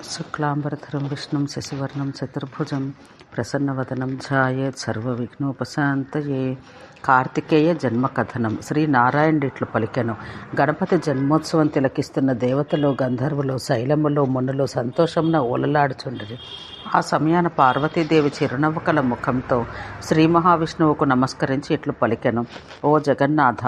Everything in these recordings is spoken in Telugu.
శుక్లాంబరధరం విష్ణుం శశివర్ణం చతుర్భుజం ప్రసన్నవదనం ధ్యాయేత్ సర్వవిఘ్నోపశాంతయే. కార్తికేయ జన్మకథనం. శ్రీ నారాయణుడిట్లు పలికెను. గణపతి జన్మోత్సవం తిలకిస్తున్న దేవతలు, గంధర్వులు, శైలములు, మునులు సంతోషంన ఓలలాడుచుండిరి. ఆ సమయాన పార్వతీదేవి చిరునవ్వు కల ముఖంతో శ్రీ మహావిష్ణువుకు నమస్కరించి ఇట్లు పలికెను. ఓ జగన్నాథ,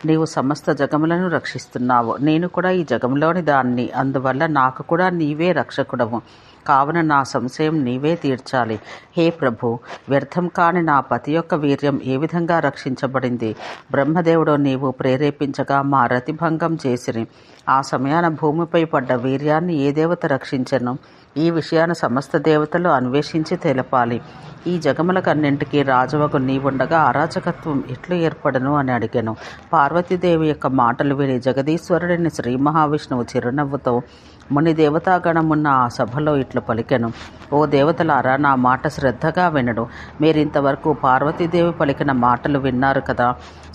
నీవు సమస్త జగములను రక్షిస్తున్నావు. నేను కూడా ఈ జగంలోని దాన్ని, అందువల్ల నాకు కూడా నీవే రక్షకుడవు. కావున నా సంశయం నీవే తీర్చాలి. హే ప్రభు, వ్యర్థం కాని నా పతి యొక్క వీర్యం ఏ విధంగా రక్షించబడింది? బ్రహ్మదేవుడు నీవు ప్రేరేపించగా మా రతిభంగం చేసిరి. ఆ సమయాన భూమిపై పడ్డ వీర్యాన్ని ఏ దేవత రక్షించెను? ఈ విషయాన్ని సమస్త దేవతలు అన్వేషించి తెలపాలి. ఈ జగములకన్నింటికీ రాజువగు నీవుండగా అరాచకత్వం ఎట్లు ఏర్పడను అని అడిగాను. పార్వతీదేవి యొక్క మాటలు విని జగదీశ్వరుడిని శ్రీ మహావిష్ణువు చిరునవ్వుతో ముని దేవతాగణమున్న ఆ సభలో ఇట్లు పలికెను. ఓ దేవతలారా, నా మాట శ్రద్ధగా వినడు. మీరింతవరకు పార్వతీదేవి పలికిన మాటలు విన్నారు కదా.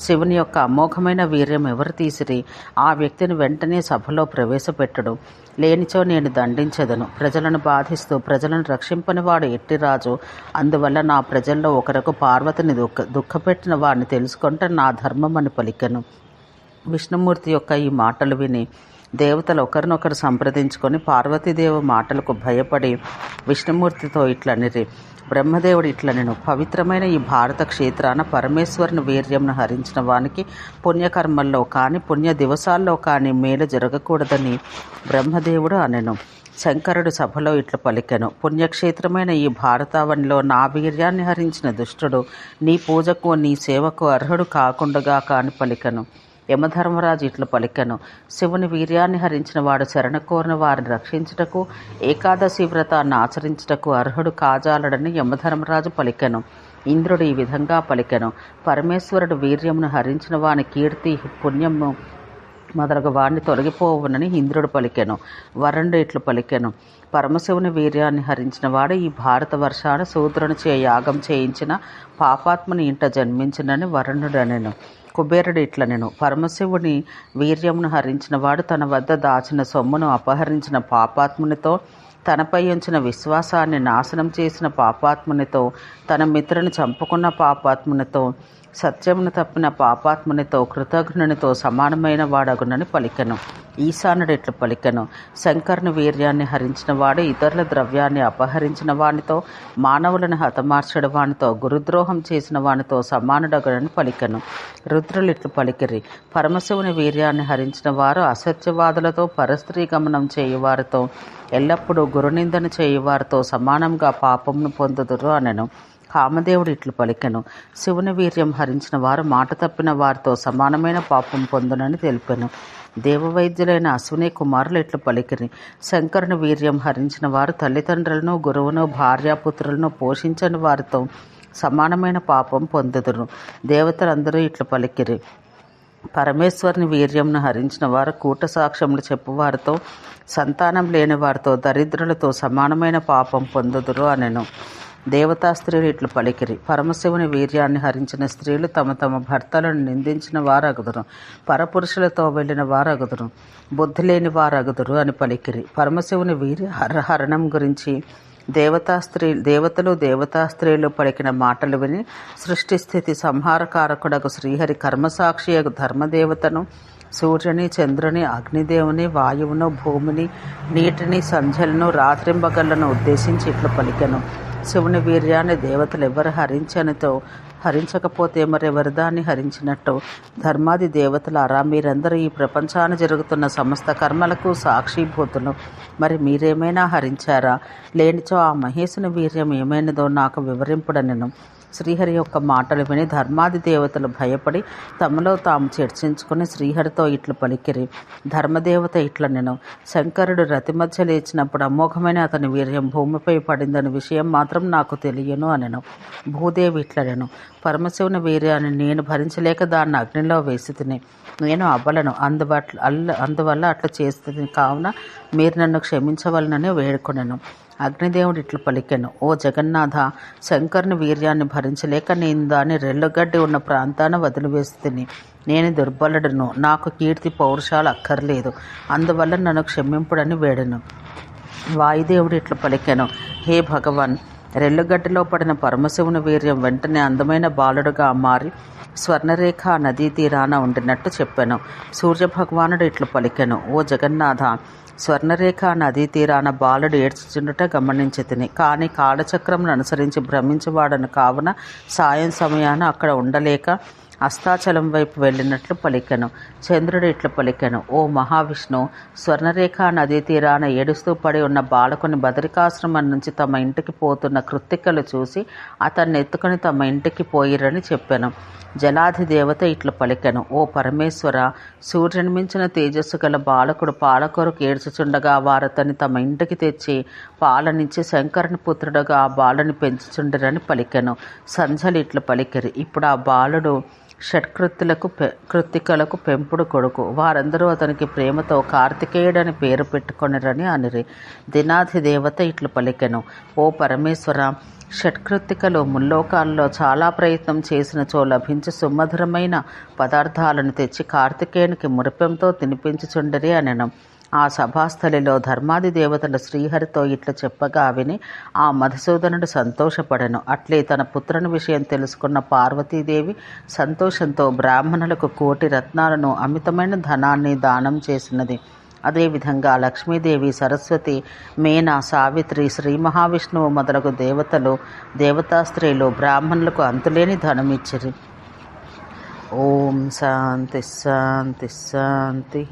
శివుని యొక్క అమోఘమైన వీర్యం ఎవరు తీసిరి? ఆ వ్యక్తిని వెంటనే సభలో ప్రవేశపెట్టడు. లేనిచో నేను దండించదను. ప్రజలను బాధిస్తూ ప్రజలను రక్షింపని వాడు ఎట్టిరాజు. అందువల్ల నా ప్రజల్లో ఒకరకు పార్వతిని దుఃఖపెట్టిన వాడిని తెలుసుకుంటే నా ధర్మం అని పలికెను. విష్ణుమూర్తి యొక్క ఈ మాటలు విని దేవతలు ఒకరినొకరు సంప్రదించుకొని పార్వతీదేవి మాటలకు భయపడి విష్ణుమూర్తితో ఇట్లనిరి. బ్రహ్మదేవుడు ఇట్లనెను. పవిత్రమైన ఈ భారత క్షేత్రాన పరమేశ్వరుని వీర్యంను హరించిన వానికి పుణ్యకర్మల్లో కానీ పుణ్య దివసాల్లో కానీ మేలు జరగకూడదని బ్రహ్మదేవుడు అనెను. శంకరుడు సభలో ఇట్లు పలికెను. పుణ్యక్షేత్రమైన ఈ భారతావనిలో నా వీర్యాన్ని హరించిన దుష్టుడు నీ పూజకు నీ సేవకు అర్హుడు కాకుండగా కాని పలికెను. యమధర్మరాజు ఇట్లు పలికెను. శివుని వీర్యాన్ని హరించిన వాడు శరణ కోరిన వారిని రక్షించుటకు, ఏకాదశి వ్రతాన్ని ఆచరించుటకు అర్హుడు కాజాలడని యమధర్మరాజు పలికెను. ఇంద్రుడు ఈ విధంగా పలికెను. పరమేశ్వరుడు వీర్యమును హరించిన వాని కీర్తి, పుణ్యము మొదలగు వాడిని తొలగిపోవునని ఇంద్రుడు పలికెను. వరుణుడు ఇట్లు పలికెను. పరమశివుని వీర్యాన్ని హరించిన వాడు ఈ భారత వర్షాన శూద్రునిచే యాగం చేయించిన పాపాత్ముని ఇంట జన్మించినని వరుణుడు అనెను. కుబేరుడు ఇట్లనెను. పరమశివుని వీర్యమును హరించిన వాడు తన వద్ద దాచిన సొమ్మును అపహరించిన పాపాత్మునితో, తనపై ఉంచిన విశ్వాసాన్ని నాశనం చేసిన పాపాత్మునితో, తన మిత్రుని చంపుకున్న పాపాత్మునితో, సత్యమును తప్పిన పాపాత్మునితో, కృతజ్ఞునితో సమానమైన వాడగునని పలికెను. ఈశానుడు ఇట్లు పలికెను. శంకరుని వీర్యాన్ని హరించిన వాడు ఇతరుల ద్రవ్యాన్ని అపహరించిన వానితో, మానవులను హతమార్చడం వానితో, గురుద్రోహం చేసిన వానితో సమానుడగునని పలికెను. రుద్రులు ఇట్లు పలికిరి. పరమశివుని వీర్యాన్ని హరించిన వారు అసత్యవాదులతో, పరస్త్రీ గమనం చేయువారితో, ఎల్లప్పుడూ గురునిందను చేయువారితో సమానంగా పాపమును పొందుదురు అనెను. కామదేవుడు ఇట్లు పలికెను. శివుని వీర్యం హరించిన వారు మాట తప్పిన వారితో సమానమైన పాపం పొందునని తెలిపెను. దేవవైద్యులైన అశ్విని కుమారులు ఇట్లు పలికిరి. శంకరుని వీర్యం హరించిన వారు తల్లిదండ్రులను, గురువును, భార్యాపుత్రులను పోషించని వారితో సమానమైన పాపం పొందుదురు. దేవతలందరూ ఇట్లు పలికిరి. పరమేశ్వరుని వీర్యంను హరించిన వారు కూట సాక్ష్యములు చెప్పువారితో, సంతానం లేని వారితో, దరిద్రులతో సమానమైన పాపం పొందుదురు అనెను. దేవతా స్త్రీలు ఇట్లు పలికిరి. పరమశివుని వీర్యాన్ని హరించిన స్త్రీలు తమ తమ భర్తలను నిందించిన వారగుదురు, పరపురుషులతో వెళ్ళిన వారగుదురు, బుద్ధి లేని వారగుదురు అని పలికిరి. పరమశివుని వీర్య హరణం గురించి దేవతలు దేవతా స్త్రీలు పలికిన మాటలు విని సృష్టి స్థితి సంహారకారకుడకు శ్రీహరి కర్మసాక్షియగు ధర్మదేవతను, సూర్యుని, చంద్రుని, అగ్నిదేవుని, వాయువును, భూమిని, నీటిని, సంధ్యలను, రాత్రింబగళ్లను ఉద్దేశించి ఇట్లు పలికెను. శివుని వీర్యాన్ని దేవతలు ఎవరు హరించకపోతే మరెవరు దాన్ని హరించినట్టు? ధర్మాది దేవతలారా, మీరందరూ ఈ ప్రపంచాన జరుగుతున్న సమస్త కర్మలకు సాక్షిభూతులు. మరి మీరేమైనా హరించారా? లేనిచో ఆ మహేశుని వీర్యం ఏమైనదో నాకు వివరింపుడనెను. శ్రీహరి యొక్క మాటలు విని ధర్మాది దేవతలు భయపడి తమలో తాము చర్చించుకుని శ్రీహరితో ఇట్లు పలికిరి. ధర్మదేవత ఇట్లనెను. శంకరుడు రతి మధ్య లేచినప్పుడు అమోఘమైన అతని వీర్యం భూమిపై పడిందని విషయం మాత్రం నాకు తెలియను అనెను. భూదేవి ఇట్లనెను. పరమశివుని వీర్యాన్ని నేను భరించలేక దాన్ని అగ్నిలో వేసి తిని, నేను అబలను, అందువల్ల అట్లా చేస్తుంది. కావున మీరు నన్ను క్షమించవలనని వేడుకొనెను. అగ్నిదేవుడు ఇట్లు పలికెను. ఓ జగన్నాథ, శంకరుని వీర్యాన్ని భరించలేక నేను దాన్ని రెల్లుగడ్డి ఉన్న ప్రాంతాన వదిలివేస్తుని. నేను దుర్బలుడును, నాకు కీర్తి పౌరుషాలు అక్కర్లేదు. అందువల్ల నన్ను క్షమింపుడని వేడెను. వాయుదేవుడు ఇట్లు పలికెను, హే భగవాన్, రెల్లుగడ్డలో పడిన పరమశివుని వీర్యం వెంటనే అందమైన బాలుడుగా మారి స్వర్ణరేఖ నదీ తీరాన ఉండినట్టు చెప్పాను. సూర్యభగవానుడు ఇట్లు పలికెను, ఓ జగన్నాథ, స్వర్ణరేఖ నదీ తీరాన బాలుడు ఏడ్చుచుండుట గమనించి తిని, కానీ కాలచక్రమును అనుసరించి భ్రమించేవాడను కావున సాయం సమయాన అక్కడ ఉండలేక అస్తాచలం వైపు వెళ్ళినట్లు పలికెను. చంద్రుడు ఇట్లు పలికెను, ఓ మహావిష్ణు, స్వర్ణరేఖ నదీ తీరాన ఏడుస్తూ పడి ఉన్న బాలకుని బదరికాశ్రమం నుంచి తమ ఇంటికి పోతున్న కృత్తికలు చూసి అతన్ని ఎత్తుకొని తమ ఇంటికి పోయిరని చెప్పాను. జలాధి దేవత ఇట్లు పలికెను, ఓ పరమేశ్వర, సూర్యుని మించిన తేజస్సు గల బాలకుడు పాలకొరకు ఏడ్చుచుండగా వారతని తమ ఇంటికి తెచ్చి పాలనిచ్చి శంకరుని పుత్రుడుగా ఆ బాలుని పెంచుచుండిరని పలికెను. సంధ్యలు ఇట్లు పలికిరి, ఇప్పుడు ఆ బాలుడు కృత్తికలకు పెంపుడు కొడుకు. వారందరూ అతనికి ప్రేమతో కార్తికేయుడని పేరు పెట్టుకొనిరని అనిరి. దినాధి దేవత ఇట్లు పలికెను, ఓ పరమేశ్వర, షట్కృత్తికలు ముల్లోకాల్లో చాలా ప్రయత్నం చేసినచో లభించి సుమధురమైన పదార్థాలను తెచ్చి కార్తికేయునికి మురిపెంతో తినిపించుచుండిరి అనెను. ఆ సభాస్థలిలో ధర్మాది దేవతలు శ్రీహరితో ఇట్లు చెప్పగా విని ఆ మధుసూదనుడు సంతోషపడెను. అట్లే తన పుత్రుని విషయం తెలుసుకున్న పార్వతీదేవి సంతోషంతో బ్రాహ్మణులకు 1,000 రత్నాలను అమితమైన ధనాన్ని దానం చేసినది. అదేవిధంగా లక్ష్మీదేవి, సరస్వతి, మేనా, సావిత్రి, శ్రీ మహావిష్ణువు మొదలగు దేవతలు, దేవతా స్త్రీలు బ్రాహ్మణులకు అంతులేని ధనమిచ్చిరి. ఓం శాంతి శాంతి శాంతి.